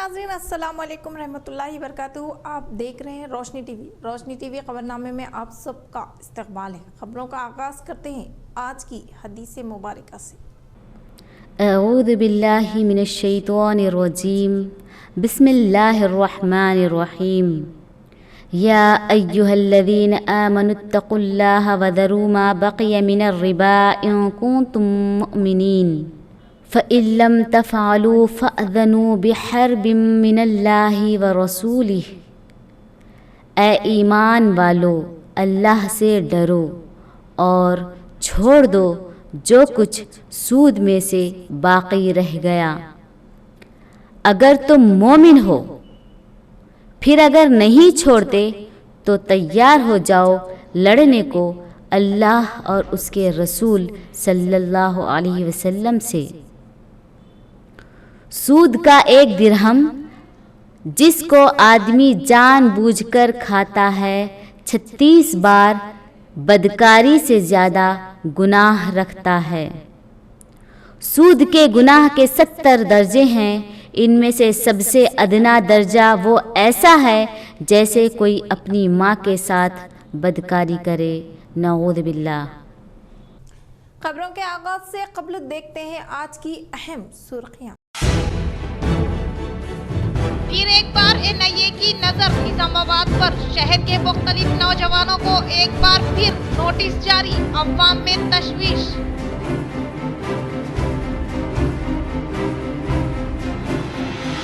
नाज़रीन अस्सलाम वालेकुम रहमतुल्लाहि वबरकातुहू। आप देख रहे हैं रोशनी टीवी खबरनामे में आप सबका इस्तकबाल है। खबरों का आगाज़ करते हैं आज की हदीस मुबारक से। अऊज़ु बिल्लाहि मिनश शैतानिर रजीम। बिस्मिल्लाहिर रहमानिर रहीम। या अय्युहल्लज़ीना आमनुत्तक़ुल्लाहा वज़रू मा बक़िया मिनर रिबा इन कुंतुम मुमिनीन फ़इन लम तफ़अलू फ़अज़नू बिहर्बिम मिनल्लाहि व रसूलिही। ए ईमान वालो, अल्लाह से डरो और छोड़ दो जो कुछ सूद में से बाकी रह गया, अगर तुम मोमिन हो। फिर अगर नहीं छोड़ते तो तैयार हो जाओ लड़ने को अल्लाह और उसके रसूल सल्लल्लाहु अलैहि वसल्लम से। सूद का एक दिरहम जिसको आदमी जानबूझकर खाता है 36 बार बदकारी से ज़्यादा गुनाह रखता है। सूद के गुनाह के 70 दर्जे हैं। इनमें से सबसे अदना दर्जा वो ऐसा है जैसे कोई अपनी माँ के साथ बदकारी करे। नऊज़ बिल्लाह। खबरों के आगाज से कबल देखते हैं आज की अहम सुर्खियां। फिर एक बार एनआईए की नजर निजामाबाद पर। शहर के मुख्तलिफ नौजवानों को एक बार फिर नोटिस जारी। अवाम में तशवीश।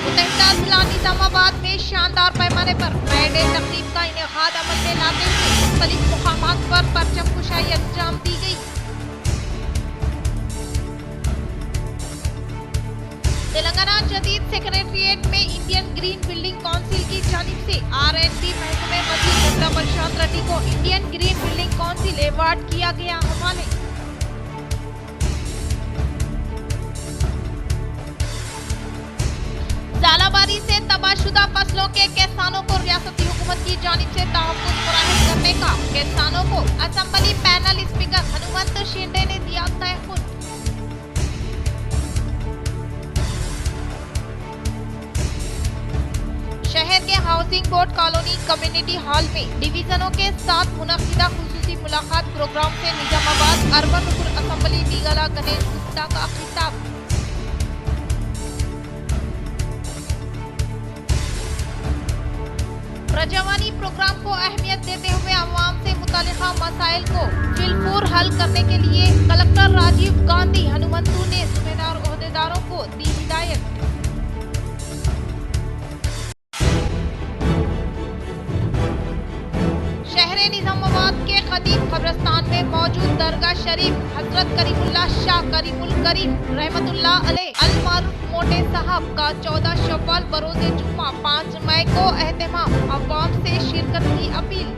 मुत्तहिदा जिला निजामाबाद में शानदार पैमाने पर मै डे तकरीब का इनेकाद अमल में लाते हुए मुख्तलिफ मुकामात पर परचम कुशाई अंजाम दी गई। तेलंगाना जदीद सेक्रेटरिएट में इंडियन ग्रीन बिल्डिंग काउंसिल की जानिब से R&B महकमे मंत्री चंद्रा प्रसाद रेड्डी को Indian green building council award किया गया हवाले। झालावाड़ी से तबाहशुदा फसलों के किसानों को रियासती हुकूमत की जानिब से तहफ़्फ़ुज़ फराहम करने का किसानों को assembly panel speaker Hanumant Shinde ने दिया तहफ़्फ़ुज़। शहर के housing board colony community hall में डिवीजनों के साथ मुनक़िदा खुसूसी मुलाकात प्रोग्राम से निजामाबाद अर्बन रुकन असेंबली निगला गणेश गुप्ता का खिताब। प्रजावानी प्रोग्राम को अहमियत देते हुए अवाम से मुतालिका मसाइल को फिलफूर हल करने के लिए कलेक्टर राजीव गांधी हनुमंतु ने जिम्मेदार ओहदेदारों को दी हिदायत। शहर निजामाबाद के कदीम कब्रिस्तान में मौजूद दरगाह शरीफ हजरत करीमुल्लाह शाह करीमुल करीम रहमतुल्लाह अलैह अल मारूफ मोटे साहब का 14 शव्वाल बरोज़े जुम्मा 5 मई को एहतमाम। अवाम से शिरकत की अपील।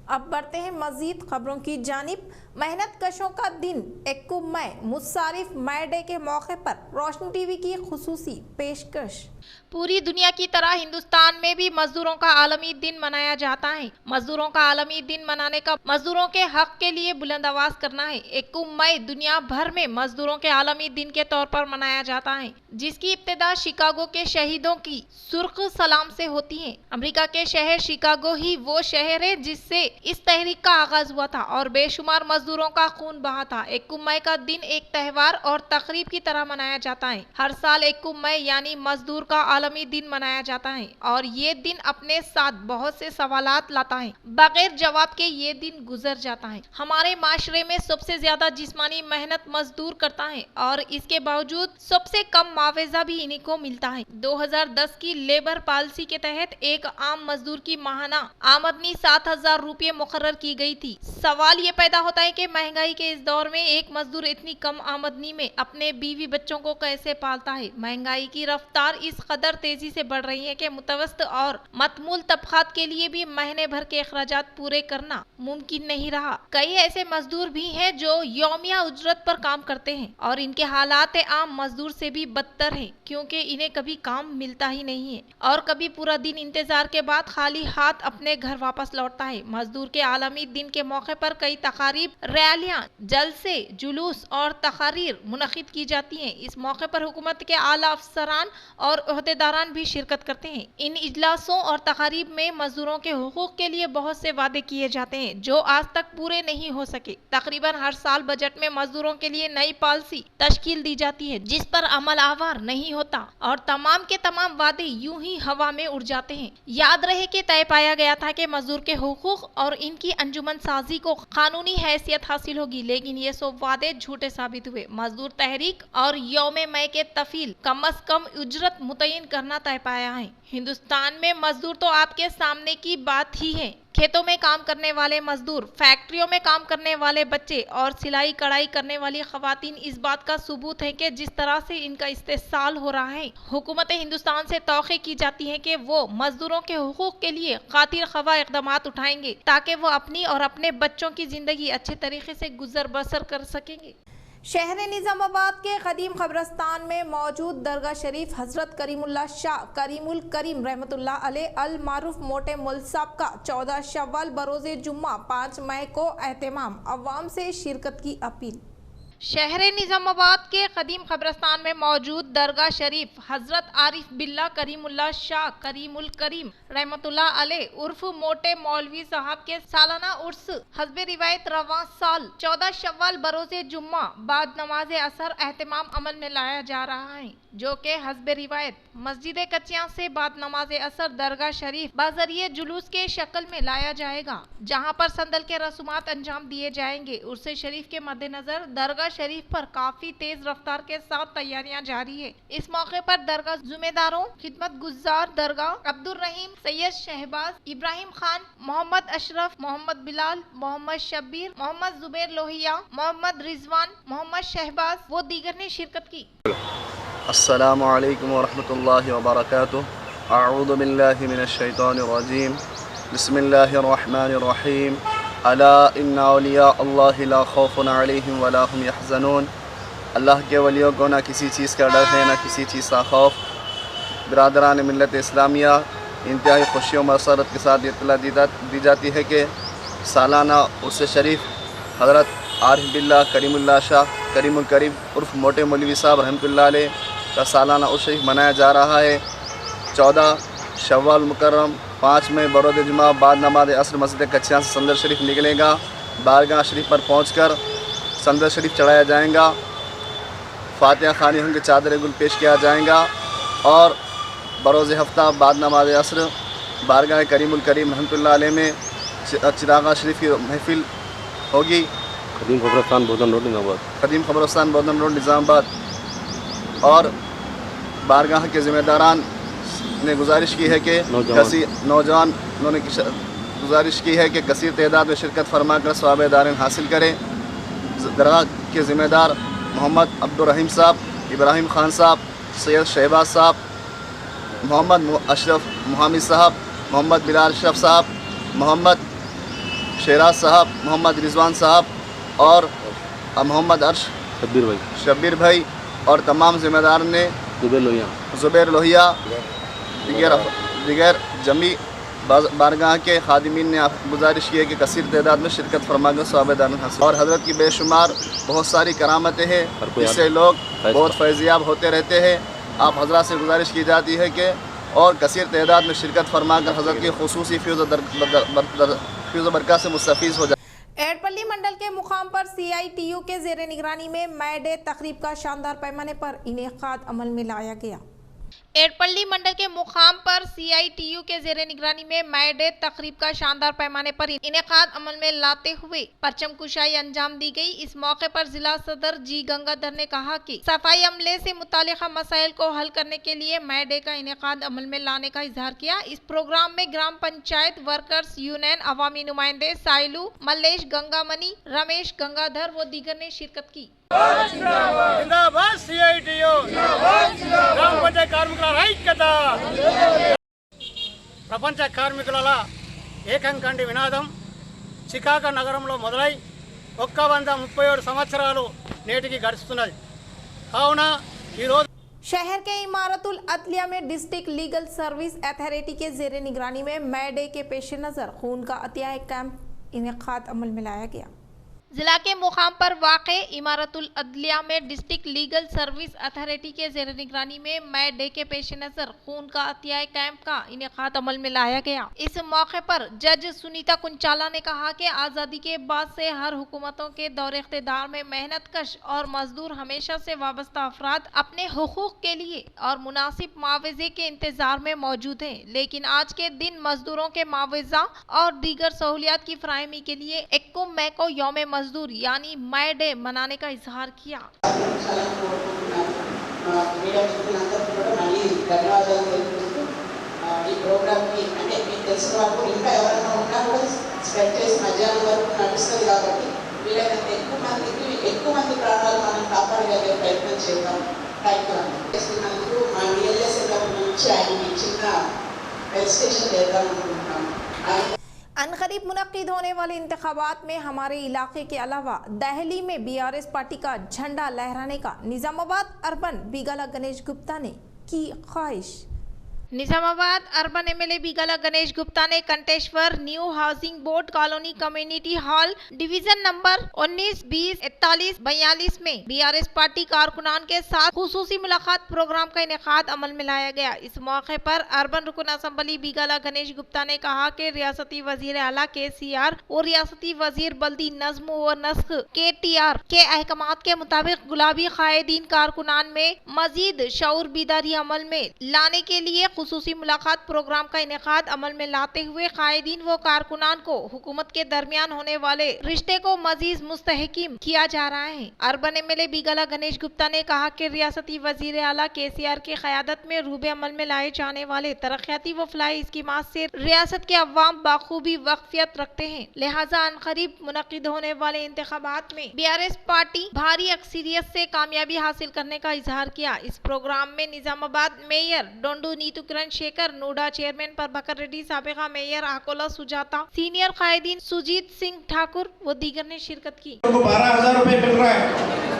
अब बढ़ते हैं मजीद खबरों की जानिब। मेहनत कशों का दिन 21 मई मुसारिफ मई डे के मौके पर रोशनी टीवी की खुसूसी पेशकश। पूरी दुनिया की तरह हिंदुस्तान में भी मजदूरों का आलमी दिन मनाया जाता है। मजदूरों का आलमी दिन मनाने का मजदूरों के हक के लिए बुलंद आवाज करना है। 21 मई दुनिया भर में मजदूरों के आलमी दिन के तौर पर मनाया जाता है, जिसकी इब्तिदा शिकागो के शहीदों की सुर्ख सलाम से होती है। अमेरिका के शहर शिकागो ही वो शहर है जिससे इस तहरीक का आगाज हुआ था और बेशुमार मजदूरों का खून बहा था। 21 मई का दिन एक त्योहार और तकरीब की तरह मनाया जाता है। हर साल 21 मई यानी मजदूर का आलमी दिन मनाया जाता है और ये दिन अपने साथ बहुत से सवालात लाता है। बगैर जवाब के ये दिन गुजर जाता है। हमारे माशरे में सबसे ज्यादा जिस्मानी मेहनत मजदूर करता है और इसके बावजूद सबसे कम मुआवजा भी इन्हीं को मिलता है। 2010 की लेबर पॉलिसी के तहत एक आम मजदूर की माहाना आमदनी 7,000 रुपये मुकर्रर की गई थी। सवाल ये पैदा होता है कि महंगाई के इस दौर में एक मजदूर इतनी कम आमदनी में अपने बीवी बच्चों को कैसे पालता है। महंगाई की रफ्तार इस कदर तेजी से बढ़ रही है कि मुतवस्त और मतमूल तबकात के लिए भी महीने भर के अखराजात पूरे करना मुमकिन नहीं रहा। कई ऐसे मजदूर भी हैं जो यौमिया उजरत पर काम करते हैं और इनके हालात आम मजदूर से भी बदतर हैं, क्योंकि इन्हें कभी काम मिलता ही नहीं है और कभी पूरा दिन इंतजार के बाद खाली हाथ अपने घर वापस लौटता है। मजदूर के आलमी दिन के मौके पर कई तकारीब रैलियां, जलसे, जुलूस और तकारीर मुनक़िद की जाती हैं। इस मौके पर हुकूमत के आला अफसरान और ओहदेदारान भी शिरकत करते हैं। इन इजलासों और तकारीब में मजदूरों के हुकूक के लिए बहुत से वादे किए जाते हैं जो आज तक पूरे नहीं हो सके। तकरीबन हर साल बजट में मजदूरों के लिए नई पॉलिसी तश्कील दी जाती है जिस पर अमल आवर नहीं होता और तमाम के तमाम वादे यूं ही हवा में उड़ जाते हैं। याद रहे कि तय पाया गया था कि मजदूर के हुकूक और इनकी अंजुमन साजी को कानूनी हैसियत हासिल होगी, लेकिन ये सब वादे झूठे साबित हुए। मजदूर तहरीक और यौम मई के तफील कम अज कम उजरत मुतय्यन करना तय पाया है। हिंदुस्तान में मजदूर तो आपके सामने की बात ही है। खेतों में काम करने वाले मजदूर, फैक्ट्रियों में काम करने वाले बच्चे और सिलाई कढ़ाई करने वाली खवातीन इस बात का सबूत है कि जिस तरह से इनका इस्तेसाल हो रहा है। हुकूमत हिंदुस्तान से तौक़ी की जाती है कि वो मजदूरों के हुकूक के लिए खातिर खवा इक़दामात उठाएंगे ताकि वो अपनी और अपने बच्चों की जिंदगी अच्छे तरीके से गुजर बसर कर सकेंगे। शहर निज़ामाबाद के कदीम कब्रस्तान में मौजूद दरगाह शरीफ हजरत करीमुल्लाह शाह करीमुल करीम रहमतुल्लाह अलैह अल मारूफ मोटे मुल्क साहब का 14 शव्वाल बरोज़े जुम्मा 5 मई को एहतमाम, अवाम से शिरकत की अपील। शहर निज़ामाबाद के कदीम कब्रस्तान में मौजूद दरगाह शरीफ हजरत आरिफ बिल्ला करीमुल्लाह शाह करीमुल करीम रहमतुल्लाह अलैह उर्फ मोटे मौलवी साहब के सालाना उर्स हस्बे रिवायत रवां साल 14 शव्वाल बरोज़े जुम्मा बाद नमाज असर एहतमाम अमल में लाया जा रहा है, जो कि हस्बे रिवायत मस्जिद कच्चियां से बाद नमाज असर दरगाह शरीफ बाजरिए जुलूस के शक्ल में लाया जाएगा, जहां पर संदल के रसूमात अंजाम दिए जाएंगे। उर्स शरीफ के मद्देनजर दरगाह शरीफ पर काफी तेज रफ्तार के साथ तैयारियां जारी है। इस मौके पर दरगाह जुम्मेदारों, खिदमत गुजार दरगाह अब्दुल रहीम, सैयद शहबाज, इब्राहिम खान, मोहम्मद अशरफ, मोहम्मद बिलाल, मोहम्मद शब्बीर, मोहम्मद जुबैर लोहिया, मोहम्मद रिजवान, मोहम्मद शहबाज वो दीगर ने शिरकत की। अस्सलामु अलैकुम वरहमतुल्लाहि वबरकातुहू। अऊज़ु बिल्लाहि मिनश शैतानिर रजीम। बिस्मिल्लाहिर रहमानिर रहीम। अला इन्ना औलिया अल्लाहि ला खौफुन अलैहिम वला हुम यहज़नून। अल्लाह के वलियों को ना किसी चीज़ का डर है, ना किसी चीज़ का खौफ। बिरादरान मिल्लत इस्लामिया, इंतहाई खुशी और मसरत के साथ इत्तला दी जाती है कि सालाना उर्स शरीफ हज़रत आरिफ बिल्ला करीमुल्लाह शाह करीमुल करीम उर्फ मोटे मौलवी साहब रहमतुल्लाह अलैह का सालाना उर्स शरीफ मनाया जा रहा है। 14 शव्वाल मुकर्रम 5 मई बरोज़ जुमा बाद नमाज असर मस्जिद कच्चियां से संदर शरीफ निकलेगा। बारगाह शरीफ पर पहुंचकर संदर शरीफ चढ़ाया जाएगा, फातिहा खानी होंगे, चादर गुल पेश किया जाएगा और बरोज़ हफ्ता बाद नमाज असर बारगाह करीमुल करीम रहमतुल्लाह अलैह में चिरागा शरीफ की महफिल होगी। कदीम कब्रस्तान बोधन रोड निज़ामाबाद। कदीम कब्रस्तान बोधन रोड निज़ामाबाद। और बारगाह के ज़िम्मेदारान ने गुजारिश की है कि नौजवान उन्होंने गुजारिश की है कि कसीर तादाद में शिरकत फरमा कर सवाब दारिन हासिल करें। दरगाह के ज़िम्मेदार मोहम्मद अब्दुल रहीम साहब, इब्राहिम खान साहब, सैयद शहबाज साहब, मोहम्मद अशरफ मुहामिद साहब, मोहम्मद बिलाल अशरफ साहब, मोहम्मद शेराज साहब, मोहम्मद रिजवान साहब और मोहम्मद अर्श शब्बीर भाई और तमाम ज़िम्मेदार ने जुबैर लोहिया दिगर जमी बारगाह के खादिमीन ने गुजारिश की है कि कसीर तादाद में शिरकत फरमाकर सवाब हासिल। और हज़रत की बेशुमार बहुत सारी करामतें हैं, इससे लोग बहुत फैज़याब होते रहते हैं। आप हज़रत से गुजारिश की जाती है कि और कसीर तादाद में शिरकत फरमाकर हज़रत की खुसूसी फ्यूज़ बरक़ा से मुस्तफ़ीज़ हो जाए। एडपल्ली मंडल के मुकाम पर CITU के ज़ेरे निगरानी में मई डे तकरीब का शानदार पैमाने पर इनेकाद अमल में लाया गया। एडपल्ली मंडल के मुकाम पर CITU के ज़ेरे निगरानी में मई डे तकरीब का शानदार पैमाने पर इनेकाद अमल में लाते हुए परचम कुशाई अंजाम दी गई। इस मौके पर जिला सदर जी गंगाधर ने कहा कि सफाई अमले से मुतालिका मसाइल को हल करने के लिए मई डे का इनेकाद अमल में लाने का इजहार किया। इस प्रोग्राम में ग्राम पंचायत वर्कर्स यूनियन, अवामी नुमाइंदे साइलू, मल्लेश गंगामनी, रमेश गंगाधर व दीगर ने शिरकत की। जिंदाबाद CITU, గ్రామ పంచాయతీ కార్మికుల ఐక్యత, ప్రపంచ కార్మికుల ఏకంకంటి వినాదం చికాగో నగరంలో మొదలై 137 సంవత్సరాలు నేటికి గడుస్తున్నది। కావున ఈరోజు शहर के इमारतुल अदलिया में डिस्ट्रिक्ट लीगल सर्विस अथॉरिटी के ज़ेरे निगरानी में मई डे के पेश नज़र खून का अतिया कैंप इनेकाद अमल में लाया गया। जिला के मुकाम पर वाक़े इमारतुल अदलिया में डिस्ट्रिक्ट लीगल सर्विस अथॉरिटी के ज़ेर निगरानी में मई डे के पेश नज़र खून का अतियाई कैंप का इनेकाद अमल में लाया गया। इस मौके पर जज सुनीता कुंचाला ने कहा कि आज़ादी के बाद से हर हुकूमतों के दौर इख्तिदार में मेहनत कश और मजदूर हमेशा से वाबस्ता अफराद अपने हुकूक के लिए और मुनासिब मुआवजे के इंतजार में मौजूद हैं, लेकिन आज के दिन मजदूरों के मुआवजा और दीगर सहूलियात की फराहमी के लिए 21 मई को यौम मजदूर यानी मई डे मनाने का इजहार किया। अनकरीब मुनक्किद होने वाले इंतखाबात में हमारे इलाके के अलावा दहली में बीआरएस पार्टी का झंडा लहराने का निजामाबाद अर्बन बिगाला गणेश गुप्ता ने की ख्वाहिश। निजामाबाद अर्बन एमएलए बिगाला गणेश गुप्ता ने Kanteshwar new housing board colony community hall division number 19, 20, 41, 42 में बीआरएस पार्टी कारकुनान के साथ खुसूसी मुलाकात प्रोग्राम का इनेकाद अमल में लाया गया। इस मौके पर अर्बन रुकन असम्बली बिगाला गणेश गुप्ता ने कहा कि रियासती वजीर आला KCR और रियासती वजीर बल्दी नज्म व नस्ख KTR के अहकामात के मुताबिक गुलाबी कायदीन कारकुनान में मजीद शऊर बीदारी अमल में लाने के लिए खुसूसी मुलाकात प्रोग्राम का इनेकाद अमल में लाते हुए कायदीन व कारकुनान को हुकूमत के दरमियान होने वाले रिश्ते को मजीद मुस्तहकीम किया जा रहा है। अर्बन एमएलए बिगाला गणेश गुप्ता ने कहा कि रियासती वजीर आला KCR की क़यादत में रूबे अमल में लाए जाने वाले तरक्याती व फलाही स्कीमात से रियासत के अवाम बाखूबी वाकफियत रखते हैं, लिहाजा अनकरीब मुनक्किद होने वाले इंतखाबात में बीआरएस पार्टी भारी अक्सरियत से कामयाबी हासिल करने का इजहार किया। इस प्रोग्राम में Nizamabad mayor Dandu Neetu Kiran Shekhar, NUDA chairman Prabhakar Reddy, साबिका मेयर आकोला सुजाता, सीनियर कायदीन सुजीत सिंह ठाकुर व दीगर ने शिरकत की। 12,000 रुपए मिल रहा है।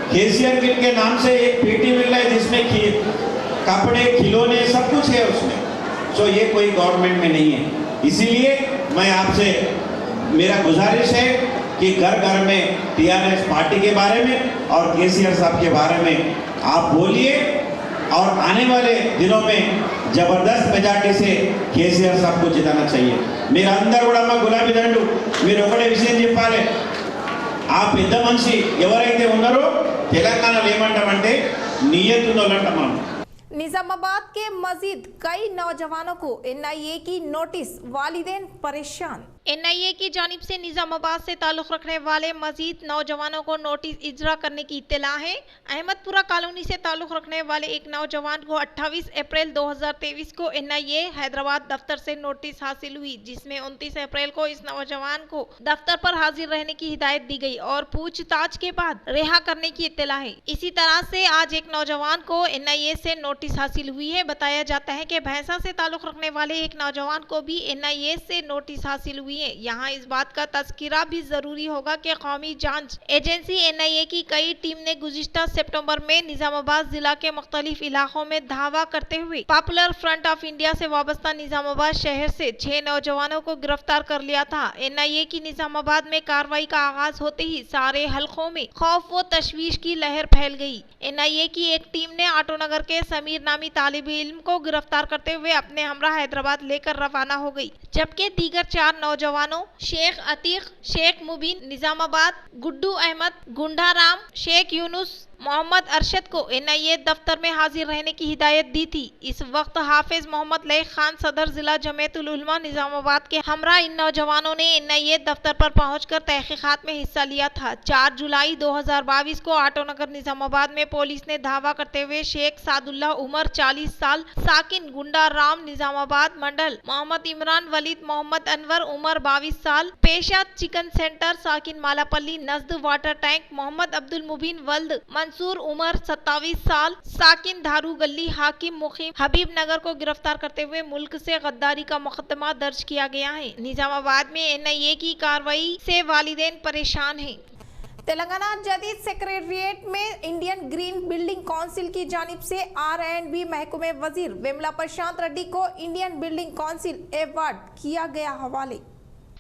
KCR किट के नाम से एक पेटी मिल रहा है जिसमें कपड़े, खिलौने सब कुछ है उसमें। सो ये कोई गवर्नमेंट में नहीं है। इसीलिए मैं आपसे मेरा गुजारिश है कि घर घर में TRS पार्टी के बारे में और KCR साहब के बारे में आप बोलिए और आने वाले दिनों में जबरदस्त मेजॉरिटी से KCR साहब को जिताना चाहिए। मेरा अंदर కూడా గులాబీ దండు మీరు ఒకటే విషయం చెప్పాలి, ఆ పెద్ద మనిషి ఎవరైతే ఉన్నారో తెలంగాణలో ఏమంటామంటే నియతున్నోళ్ళంట మనం। निजामाबाद के मजीद कई नौजवानों को NIA की नोटिस, वालिदैन परेशान। NIA की जानिब से निजामाबाद से ताल्लुक़ रखने वाले मजीद नौजवानों को नोटिस इजरा करने की इत्तला है। अहमदपुरा कॉलोनी से ताल्लुक़ रखने वाले एक नौजवान को 28 अप्रैल 2023 को NIA हैदराबाद दफ्तर से नोटिस हासिल हुई, जिसमें 29 अप्रैल को इस नौजवान को दफ्तर पर हाजिर रहने की हिदायत दी गई और पूछताछ के बाद रिहा करने की इत्तला है। इसी तरह से आज एक नौजवान को NIA से नोटिस हासिल हुई है। बताया जाता है कि भैंसा से ताल्लुक़ रखने वाले एक नौजवान को भी NIA से नोटिस हासिल हुई है। यहाँ इस बात का तज़किरा भी जरूरी होगा कि कौमी जांच एजेंसी NIA की कई टीम ने गुज़िश्ता सितंबर में निजामाबाद जिला के मुख्तलिफ इलाकों में धावा करते हुए पॉपुलर फ्रंट ऑफ इंडिया से वाबस्ता निजामाबाद शहर से 6 नौजवानों को गिरफ्तार कर लिया था। NIA की निजामाबाद में कार्रवाई का आगाज होते ही सारे हलकों में खौफ व तशवीश की लहर फैल गई। NIA की एक टीम ने आटोनगर के समीर नामी तालिब इल्म को गिरफ्तार करते हुए अपने हमरा हैदराबाद लेकर रवाना हो गई, जबकि दीगर 4 नौजवानों शेख अतीक, शेख मुबीन निजामाबाद, गुड्डू अहमद, गुंडा राम, शेख यूनुस, मोहम्मद अरशद को NIA दफ्तर में हाजिर रहने की हिदायत दी थी। इस वक्त हाफिज मोहम्मद लईक खान सदर जिला जमीयतुल उलमा निजामाबाद के हमरा इन नौजवानों ने NIA दफ्तर पर पहुंचकर तहकीकात में हिस्सा लिया था। 4 जुलाई 2022 को आटोनगर निजामाबाद में पुलिस ने धावा करते हुए शेख सादुल्ला उमर 40 साल, साकिन गुंडा राम निजामाबाद मंडल, मोहम्मद इमरान वलीद मोहम्मद अनवर उमर 22 साल, पेशा चिकन सेंटर साकिन मालापल्ली नजद वाटर टैंक, मोहम्मद अब्दुल मुबीन वल्द मंसूर उमर 27 साल, साकिन धारू गली हाकिम मुखीम हबीब नगर को गिरफ्तार करते हुए मुल्क से गद्दारी का मुकदमा दर्ज किया गया है। निजामाबाद में NIA की कार्रवाई से वालिदैन परेशान हैं। तेलंगाना जदीद सेक्रेटरिएट में इंडियन ग्रीन बिल्डिंग काउंसिल की जानिब से R&B महकमे वजीर विमला प्रशांत रेड्डी को इंडियन बिल्डिंग काउंसिल अवार्ड किया गया हवाले।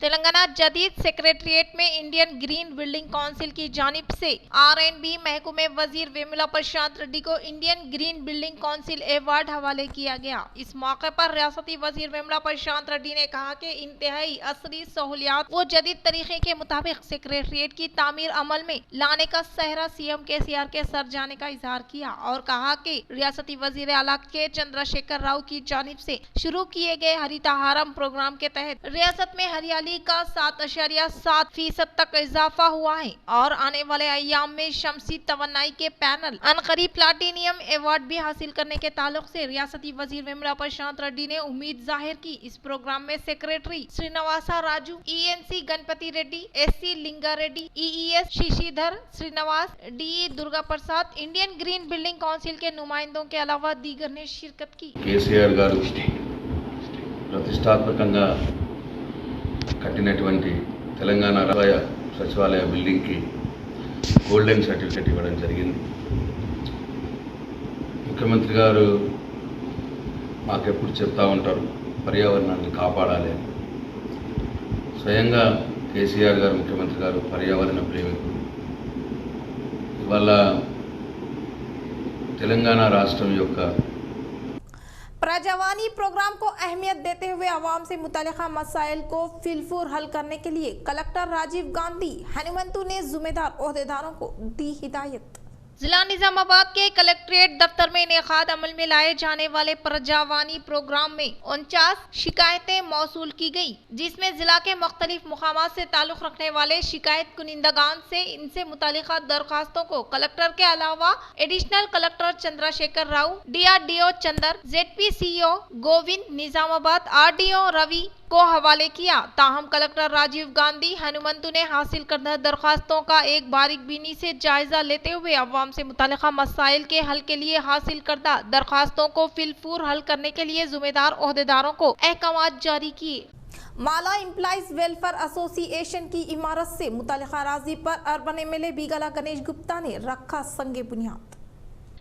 तेलंगाना जदीद सेक्रेटरिएट में इंडियन ग्रीन बिल्डिंग काउंसिल की जानिब से R&B महकमे वजीर वेमुला प्रशांत रेड्डी को Indian green building council award हवाले किया गया। इस मौके पर रियासती वजीर वेमुला प्रशांत रेड्डी ने कहा कि इंतहाई असरी सहूलियात व जदीद तरीके के मुताबिक सेक्रेटरिएट की तामीर अमल में लाने का सहरा सीएम KCR के सर जाने का इजहार किया और कहा कि रियासती वजीर आला के चंद्रशेखर राव की जानिब से शुरू किए गए हरितहारम प्रोग्राम के तहत रियासत में हरियाली का 7.7% तक इजाफा हुआ है और आने वाले अय्याम में शमसी तवन्नाई के पैनल अनकरीब प्लाटिनियम अवार्ड भी हासिल करने के ताल्लुक से रियासती वजीर वेमुला प्रशांत रेड्डी ने उम्मीद जाहिर की। इस प्रोग्राम में secretary Srinivasa Raju, ENC Ganapathi Reddy, SC Linga Reddy, EES Shashidhar Srinivas, DE Durga Prasad, Indian green building council के नुमाइंदों के अलावा दीगर ने शिरकत की। KCR గారు ప్రతిష్టాత్మకంగా కట్టినటువంటి తెలంగాణ రాయ సచివాలయ బిల్డింగ్ కి గోల్డెన్ సర్టిఫికెట్ ఇవ్వడం జరిగింది। ముఖ్యమంత్రి గారు మాకెప్పుడు చెప్తా ఉంటారు పర్యావరణాన్ని కాపాడాలి అని। స్వయంగా KCR గారు ముఖ్యమంత్రి గారు పర్యావరణ ప్రేమికుడు। ఇవాళ తెలంగాణ రాష్ట్రం యొక్క प्रजावानी प्रोग्राम को अहमियत देते हुए आवाम से मुतल्लिका मसाइल को फिलफूर हल करने के लिए कलेक्टर राजीव गांधी हनुमंतु ने जिम्मेदार ओहदेदारों को दी हिदायत। जिला निजामाबाद के कलेक्ट्रेट दफ्तर में इनेकाद अमल में लाए जाने वाले प्रजावानी प्रोग्राम में 49 शिकायतें मौसूल की गई, जिसमें जिला के मुख्तलिफ मुकामात से ताल्लुक रखने वाले शिकायत कुनिंदगान से इनसे मुतालिका दरखास्तों को कलेक्टर के अलावा additional collector Chandrashekhar Rao, DRDO Chandar, ZPCO Govind Nizamabad, RDO Ravi को हवाले किया। ताहम कलेक्टर राजीव गांधी हनुमंतु ने हासिल करदा दरखास्तों का एक बारीक बीनी से जायजा लेते हुए अवाम से मुतालिका मसाइल के हल के लिए हासिल करदा दरखास्तों को फिलफूर हल करने के लिए जिम्मेदार ओहदेदारों को अहकामात जारी किए। माला एम्प्लॉइज वेलफेयर एसोसिएशन की इमारत से मुतालिका राजी पर अर्बन MLA बीगाला गणेश गुप्ता ने रखा संगे बुनियाद।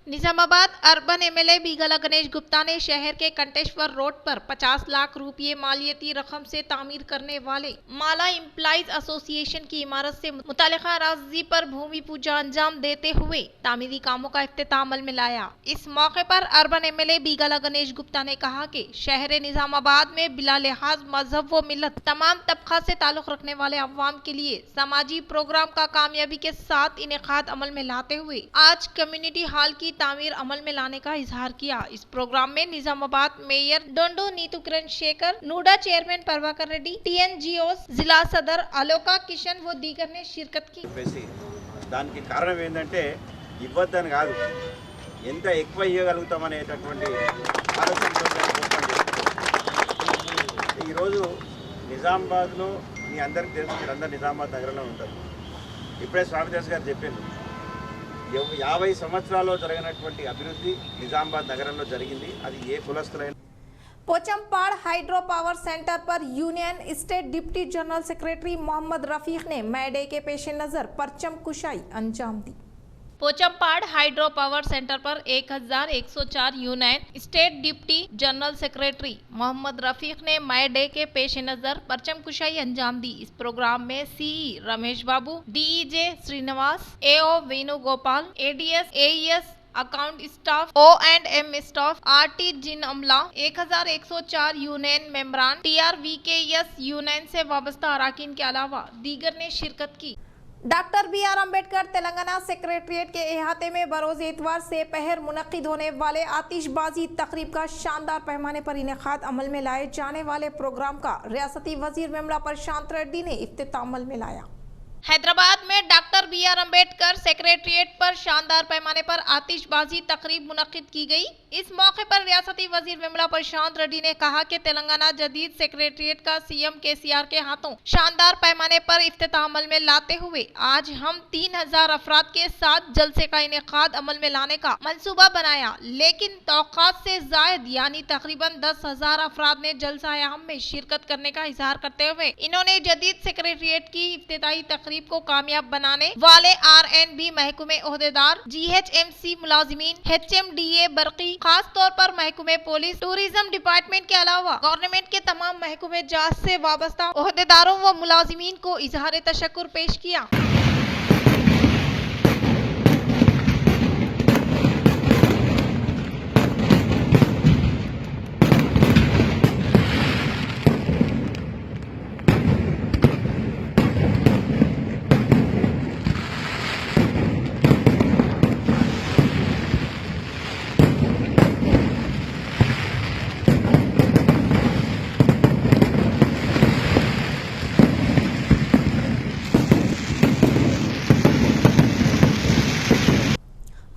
निजामाबाद अर्बन MLA बीगाला गणेश गुप्ता ने शहर के कंटेश्वर रोड पर 50 लाख रुपये मालियती रकम से तामीर करने वाले माला एम्प्लॉइज एसोसिएशन की इमारत से मुतालिका राजी पर भूमि पूजा अंजाम देते हुए तामीरी कामों का इफ्तिताह अमल में लाया। इस मौके पर अर्बन MLA बीगाला गणेश गुप्ता ने कहा कि शहर निजामाबाद में बिला लिहाज मजहब व मिलत तमाम तबका से ताल्लुक रखने वाले अवाम के लिए समाजी प्रोग्राम का कामयाबी के साथ इनेकाद अमल में लाते हुए आज कम्युनिटी हॉल की तामीर अमल में लाने का इजहार किया। इस प्रोग्राम में Nizamabad mayor डोंडो Neetu Kiran Shekhar, नूडा chairman Prabhakar Reddy, TNGOs जिला सदर अलोका किशन व दीगर ने शिरकत की। దానికి కారణం ఏంటంటే ఇవ్వద్దని కాదు, ఎంత ఎక్కువ ఇవ్వగలుగుతామనేటటువంటి ఆలోచనతో ఈరోజు నిజామాబాద్లో మీ అందరికీ తెలుసు, మీరందరూ నిజామాబాద్ నగరంలో ఉంటారు। ఇప్పుడే స్వామిదాస్ గారు చెప్పారు, 50 సంవత్సరాల్లో జరిగినటువంటి అభివృద్ధి నిజామాబాద్ నగరంలో జరిగింది। అది ఏ కులస్తులైన पोचमपाड़ हाइड्रो पावर सेंटर पर union state deputy general secretary Mohammad Rafiq ने मई डे के पेश नज़र परचम कुशाई अंजाम दी। पोचमपाड़ हाइड्रो पावर सेंटर पर 1104 union state deputy general secretary Mohammad Rafiq ने मई डे के पेश नज़र परचम कुशाई अंजाम दी। इस प्रोग्राम में CE Ramesh Babu, DEJ Srinivas, AO Venugopal, ADS AES account staff, O&M staff, RT जिन अमला, 1104 यूनियन मेंबरान, TRVKS यूनियन से वाबस्ता अराकीन के अलावा दीगर ने शिरकत की। Doctor BR Ambedkar Telangana secretariat के अहाते में बरोज इतवार से पहर मुनक्किद होने वाले आतिशबाजी तकरीब का शानदार पैमाने पर इनेकाद अमल में लाए जाने वाले प्रोग्राम का रियासती वजीर वेमुला प्रशांत रेड्डी ने इफ्तिताह अमल में लाया। हैदराबाद में डॉक्टर BR अम्बेडकर सेक्रेटरिएट पर शानदार पैमाने पर आतिशबाजी तकरीब मुनक्किद की गई। इस मौके पर रियासती वजीर वेमुला प्रशांत रेड्डी ने कहा कि तेलंगाना जदीद सेक्रेटरिएट का CM KCR के हाथों शानदार पैमाने पर इफ्तिताह अमल में लाते हुए आज हम 3000 अफराद के साथ जलसे का इनेकाद अमल में लाने का मंसूबा बनाया, लेकिन तौक़ात से जायद यानी तकरीबन 10,000 अफराद ने जलसा में शिरकत करने का इजहार करते हुए इन्होंने जदीद सेक्रेटरिएट की इफ्तिताई तकरीब को कामयाब नायाब बनाने वाले RNB महकमे ओहदेदार, GHMC मुलाजिमीन, HMDA बरकी, खास तौर पर महकमे पुलिस, टूरिज्म डिपार्टमेंट के अलावा गवर्नमेंट के तमाम महकमे जांच से वाबस्ता ओहदेदारों व मुलाजिमीन को इजहार तशक्कुर पेश किया।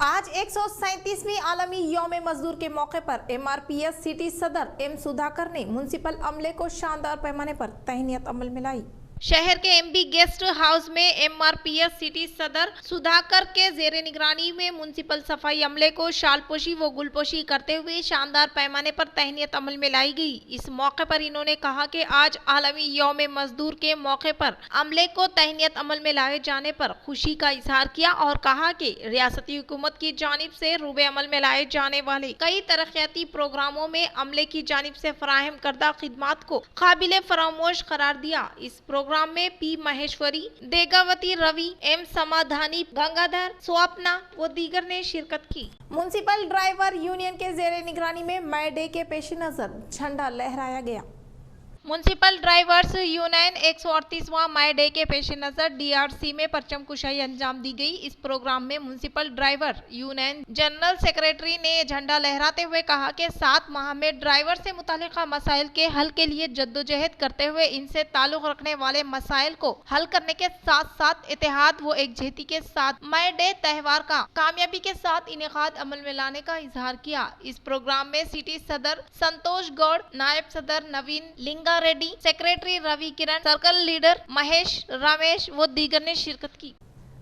आज 137वीं आलमी यौम मजदूर के मौके पर MRPS सिटी सदर एम सुधाकर ने म्युनिसिपल अमले को शानदार पैमाने पर तहनीत अमल में लाई। शहर के MB गेस्ट हाउस में MRPS सिटी सदर सुधाकर के जेरे निगरानी में म्युनिसिपल सफाई अमले को शालपोशी व गुलपोशी करते हुए शानदार पैमाने पर तहनीत अमल में लाई गई। इस मौके पर इन्होंने कहा कि आज आलमी यौम मजदूर के मौके पर अमले को तहनीत अमल में लाए जाने पर खुशी का इजहार किया और कहा कि रियासती हुकूमत की जानिब से रूबे अमल में लाए जाने वाले कई तरक्याती प्रोग्रामों में अमले की जानिब से फराहम करदा खिदमात को काबिले फरामोश करार दिया। इस प्रोग्राम में P महेश्वरी, देगावती रवि, M समाधानी, गंगाधर, स्वप्ना व दीगर ने शिरकत की। म्युनिसिपल ड्राइवर यूनियन के जेरे निगरानी में मई डे के पेश नजर झंडा लहराया गया। म्युनिसिपल ड्राइवर्स यूनियन 138वां मई डे के पेश नजर DRC में परचम कुशाई अंजाम दी गई। इस प्रोग्राम में municipal driver union general secretary ने झंडा लहराते हुए कहा कि 7 माह में ड्राइवर से मुतालिका मसाइल के हल के लिए जद्दोजहद करते हुए इनसे ताल्लुक रखने वाले मसाइल को हल करने के साथ साथ इत्तेहाद व एकजहती के साथ मई डे त्यौहार का कामयाबी के साथ इनेकाद अमल में लाने का इजहार किया। इस प्रोग्राम में सिटी सदर संतोष गौड़, नायब सदर नवीन लिंगा रेड्डी, सेक्रेटरी रवि किरण, सर्कल लीडर महेश, रमेश व दीगर ने शिरकत की।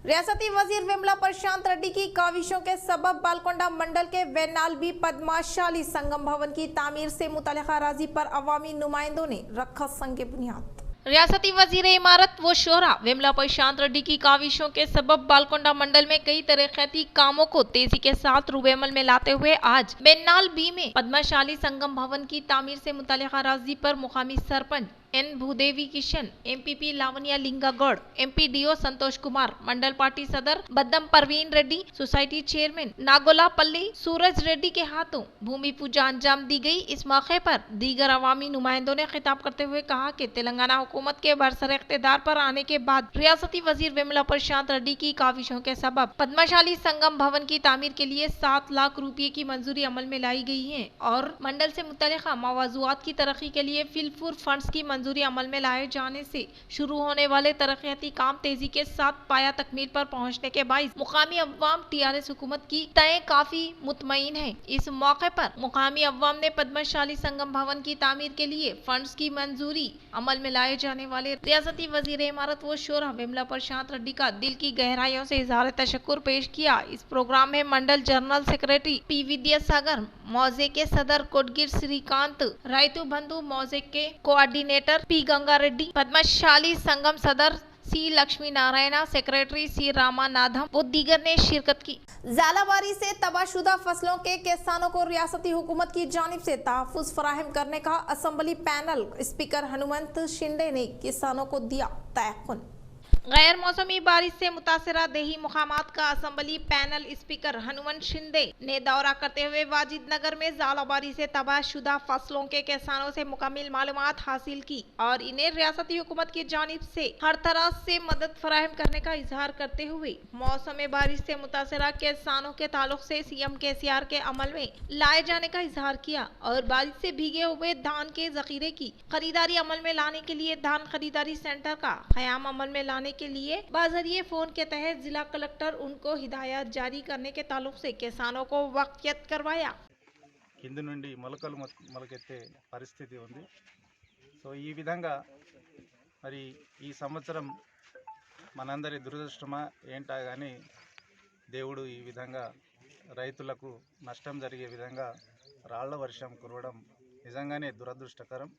रियासती वजीर विमला प्रशांत रेड्डी की काविशों के सबब बालकोंडा मंडल के वेनालबी पद्माशाली संगम भवन की तामीर से मुतल्लिका अराजी पर अवामी नुमाइंदों ने रखा संग बुनियाद। रियासती वजीर इमारत व शोरा विमला प्रशांत रेड्डी की काविशों के सबब बालकोंडा मंडल में कई तरक्याती कामों को तेजी के साथ रूबे अमल में लाते हुए आज बेन्नाल बी में पद्माशाली संगम भवन की तामीर से मुतल्लिका अराजी पर मुकामी sarpanch N Bhudevi Kishan, MPP Lavanya Lingagoud, MPDO Santosh Kumar, mandal party सदर Baddam Praveen Reddy, society chairman Nagolapalli Suraj Reddy के हाथों भूमि पूजा अंजाम दी गई। इस मौके पर दीगर अवामी नुमाइंदों ने खिताब करते हुए कहा कि तेलंगाना हुकूमत के बरसर इख्तिदार पर आने के बाद रियासती वजीर विमला प्रशांत रेड्डी की काविशों के सबब पद्माशाली संगम भवन की तामीर के लिए 7 लाख रुपये की मंजूरी अमल में लाई गई है और मंडल से मुतल्लिका मवाज़ूआत की तरक्की के लिए फिलफुर फंड्स की मंजूरी अमल में लाए जाने से शुरू होने वाले तरक्याती काम तेजी के साथ पाया तकमील पर पहुंचने के बाइस मुकामी अवाम TRS हुकूमत की तय काफी मुतमईन है। इस मौके पर मुकामी अवाम ने पद्मशाली संगम भवन की तामीर के लिए फंड्स की मंजूरी अमल में लाए जाने वाले रियासती वजीर इमारत व शोरा विमला प्रशांत रेड्डी का दिल की गहराइयों से इजहार तशक्कुर पेश किया। इस प्रोग्राम में मंडल जनरल सेक्रेटरी P विद्यासागर, मौजे के सदर कोटगिर श्रीकांत, रायतु बंधु मौजे के कोऑर्डिनेटर P गंगा रेड्डी, पद्मशाली संगम सदर C Lakshmi Narayana, secretary C रामानाथम व दीगर ने शिरकत की। ज़ालाबारी से तबाहशुदा फसलों के किसानों को रियासती हुकूमत की जानिब से तहफ़्फ़ुज़ फराहम करने का assembly panel speaker Hanumant Shinde ने किसानों को दिया तयक़ुन। गैर मौसमी बारिश से मुतासरा देही मुकामात का assembly panel speaker Hanumant Shinde ने दौरा करते हुए वाजिद नगर में ज़ालाबारी से तबाहशुदा फसलों के किसानों से मुकम्मल मालूमात हासिल की और इन्हें रियासती हुकूमत की जानिब से हर तरह से मदद फराहम करने का इजहार करते हुए मौसम बारिश से मुतासरा किसानों के ताल्लुक से CM KCR के अमल में लाए जाने का इजहार किया और बारिश से भीगे हुए धान के जखीरे की खरीदारी अमल में लाने के लिए धान खरीदारी सेंटर का क़याम अमल में लाने के लिए बाज़रिए फोन के तहत जिला कलेक्टर उनको हिदायत जारी करने के ताल्लुक से किसानों को वाक़ियत करवाया। కింది నుండి మొలకలు మొలకెత్తే పరిస్థితి ఉంది. సో ఈ విధంగా మరి ఈ సంవత్సరం మనందరి దురదృష్టమా ఏంటా కానీ దేవుడు ఈ విధంగా రైతులకు నష్టం జరిగే విధంగా రాళ్ల వర్షం కురవడం నిజంగానే దురదృష్టకరం।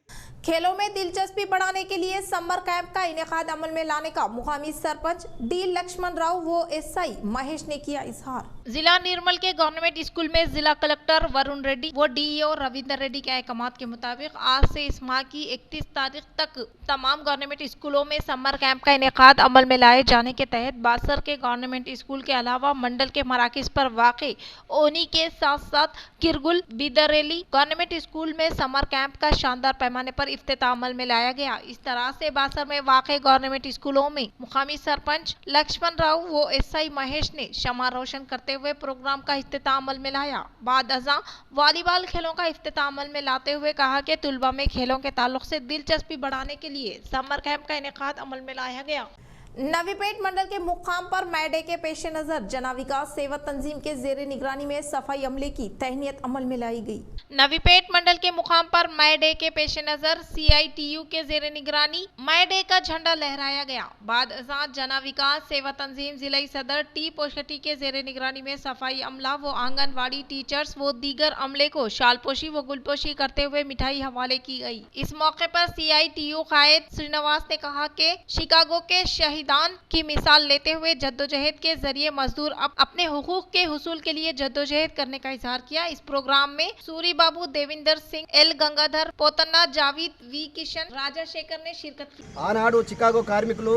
खेलों में दिलचस्पी बढ़ाने के लिए समर कैंप का इनेकाद अमल में लाने का मुकामी सरपंच डी लक्ष्मण राव व एसआई महेश ने किया इजहार। जिला निर्मल के गवर्नमेंट स्कूल में जिला कलेक्टर वरुण रेड्डी व डीईओ रविंदर रेड्डी के अहकाम के मुताबिक आज से इस माह की 31 तारीख तक तमाम गवर्नमेंट स्कूलों में समर कैंप का इनेकाद अमल में लाए जाने के तहत बासर के गवर्नमेंट स्कूल के अलावा मंडल के मराकिज पर वाक़े ओनी के साथ साथ किरगुल बिदरेली गवर्नमेंट स्कूल में समर कैंप का शानदार पैमाने पर इफ्तिताह अमल में लाया गया। इस तरह से बासर में वाक़े गवर्नमेंट स्कूलों में मुकामी सरपंच लक्ष्मण राव व एसआई महेश ने शमा रोशन करते हुए प्रोग्राम का इफ्तिताह अमल में लाया। बाद अज़ां वॉलीबॉल खेलों का इफ्तिताह अमल में लाते हुए कहा कि तुलबा में खेलों के ताल्लुक से दिलचस्पी बढ़ाने के लिए समर कैंप का इनेकाद अमल में लाया गया। नवीपेट मंडल के मुकाम पर माई डे के पेश नजर जना विकास सेवा तंजीम के जेर निगरानी में सफाई अमले की तहनीत अमल में लाई गई। नवीपेट मंडल के मुकाम पर माई डे के पेश नजर CITU के जेर निगरानी माई डे का झंडा लहराया गया। बाद अज़ां जना विकास सेवा तंजीम जिला सदर टी पोशटी के जेर निगरानी में सफाई अमला व आंगनवाड़ी टीचर्स व दीगर अमले को शालपोशी व गुलपोशी करते हुए मिठाई हवाले की गई। इस मौके पर CITU कायद श्रीनिवास ने कहा कि शिकागो के शहीदान की मिसाल लेते हुए जद्दोजहद के जरिए मजदूर अब अपने हुकूक के हुसूल के लिए जद्दोजहद करने का इजहार किया। इस प्रोग्राम में सूरी बाबू, देविंदर सिंह, एल गंगाधर, पोतन्ना, जावेद, वी किशन, राजाशेखर ने शिरकत की। ఆనాడు చికాగో కార్మికులు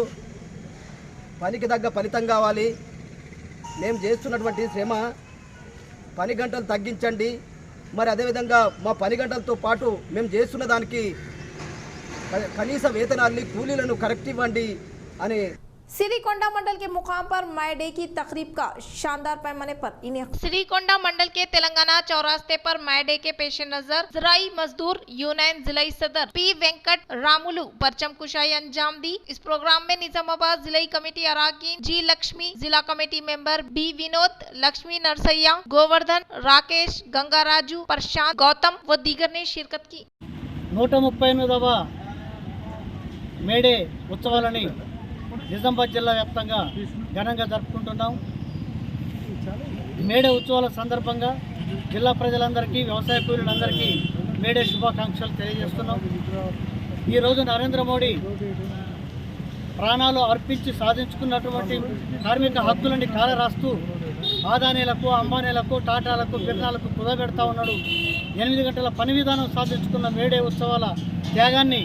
పనికి తగ్గ ఫలితం కావాలి, మేము చేస్తున్నటువంటి శ్రమ పని గంటలు తగ్గించండి, మరి అదేవిధంగా మా పని గంటలతో పాటు మేము చేస్తున్న దానికి కనీస వేతనాన్ని కూలీలను కరెక్ట్ ఇవ్వండి అని श्रीकोंडा मंडल के मुकाम पर माई डे की तकरीब का शानदार पैमाने पर इन्हें श्रीकोंडा मंडल के तेलंगाना चौरास्ते पर माई डे के पेश नजर ज़राई मजदूर यूनियन जिला सदर पी वेंकट रामुलू परचम कुशाई अंजाम दी। इस प्रोग्राम में निजामाबाद जिला कमेटी अराकीन जी लक्ष्मी, जिला committee member B Vinod, Lakshmi Narsaiah, Govardhan, Rakesh, Gangaraju, Prashant, Gautam व दीगर ने शिरकत की। 138వ మేడే ఉత్సవాలని నిజామాబాద్ జిల్లా వ్యాప్తంగా ఘనంగా జరుపుకుంటున్నాం। మేడే ఉత్సవాల సందర్భంగా జిల్లా ప్రజలందరికీ, వ్యవసాయ కూలీలందరికీ మేడే శుభాకాంక్షలు తెలియజేస్తున్నాం। ఈరోజు నరేంద్ర మోడీ ప్రాణాలు అర్పించి సాధించుకున్నటువంటి కార్మిక హక్కులని కాలరాస్తూ ఆదానీలకు, అంబానీలకు, టాటాలకు, బిర్లాలకు కుదబెడతా ఉన్నాడు। 8 గంటల పని విధానం సాధించుకున్న మేడే ఉత్సవాల త్యాగాన్ని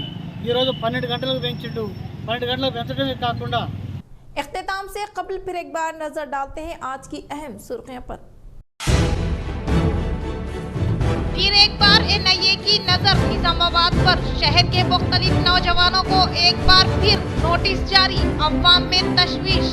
ఈరోజు 12 గంటలకు పెంచిండు। 12 గంటలకు పెంచడమే కాకుండా इख्तिताम से कबल फिर एक बार नजर डालते हैं आज की अहम सुर्खियों पर। फिर एक बार NIA की नजर निजामाबाद पर। शहर के मुख्तलिफ नौजवानों को एक बार फिर नोटिस जारी, अवाम में तशवीश।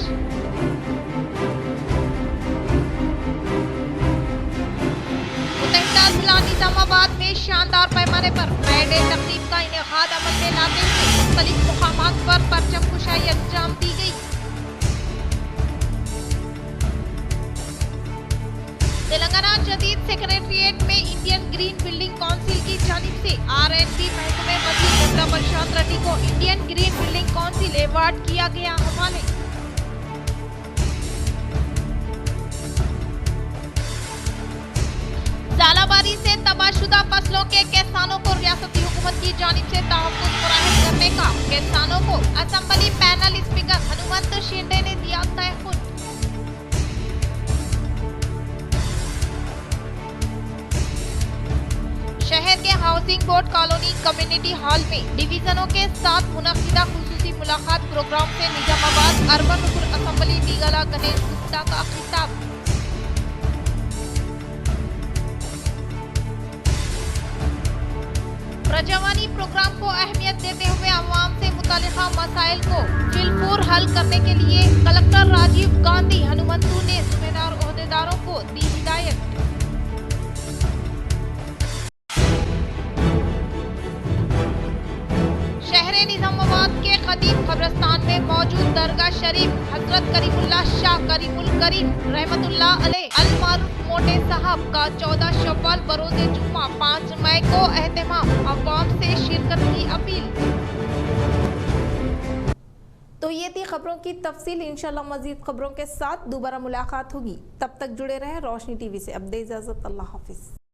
मुतहदा जिला निजामाबाद में शानदार पैमाने पर माई डे तकरीब का इनेकाद अमल में लाते हुए मुख्तलिफ मुकामात पर परचम कुशाई अंजाम दी गई। तेलंगाना जदीद सेक्रेटरिएट में इंडियन ग्रीन बिल्डिंग काउंसिल की जानिब से R&D महकमे मंत्री गंगा प्रशांत रेड्डी को Indian green building council award किया गया हवाले। झालावाड़ी से तबाहशुदा फसलों के किसानों को रियासती हुकूमत की जानिब से तहफ़्फ़ुज़ फराहम करने का किसानों को assembly panel speaker Hanumant Shinde ने दिया तहफ़्फ़ुज़। शहर के housing board colony community hall में डिवीजनों के साथ मुनक़िदा खुसूसी मुलाकात प्रोग्राम से निजामाबाद अर्बन रुकन असेंबली निगला गणेश गुप्ता का खिताब। प्रजावानी प्रोग्राम को अहमियत देते हुए अवाम से मुतालिका मसाइल को फिलफूर हल करने के लिए कलेक्टर राजीव गांधी हनुमंतु ने जिम्मेदार ओहदेदारों को दी हिदायत। शहर निजामाबाद के कदीम कब्रिस्तान में मौजूद दरगाह शरीफ हजरत करीमुल्लाह शाह करीमुल करीम रहमतुल्लाह अलैह अल मारूफ मोटे साहब का 14 शव्वाल बरोज़े जुम्मा 5 मई को एहतमाम, अवाम से शिरकत की अपील। तो ये थी खबरों की तफसील। इंशाल्लाह मजीद खबरों के साथ दोबारा मुलाकात होगी, तब तक जुड़े रहें रोशनी टीवी से। अब दे इजाजत, अल्लाह हाफिज।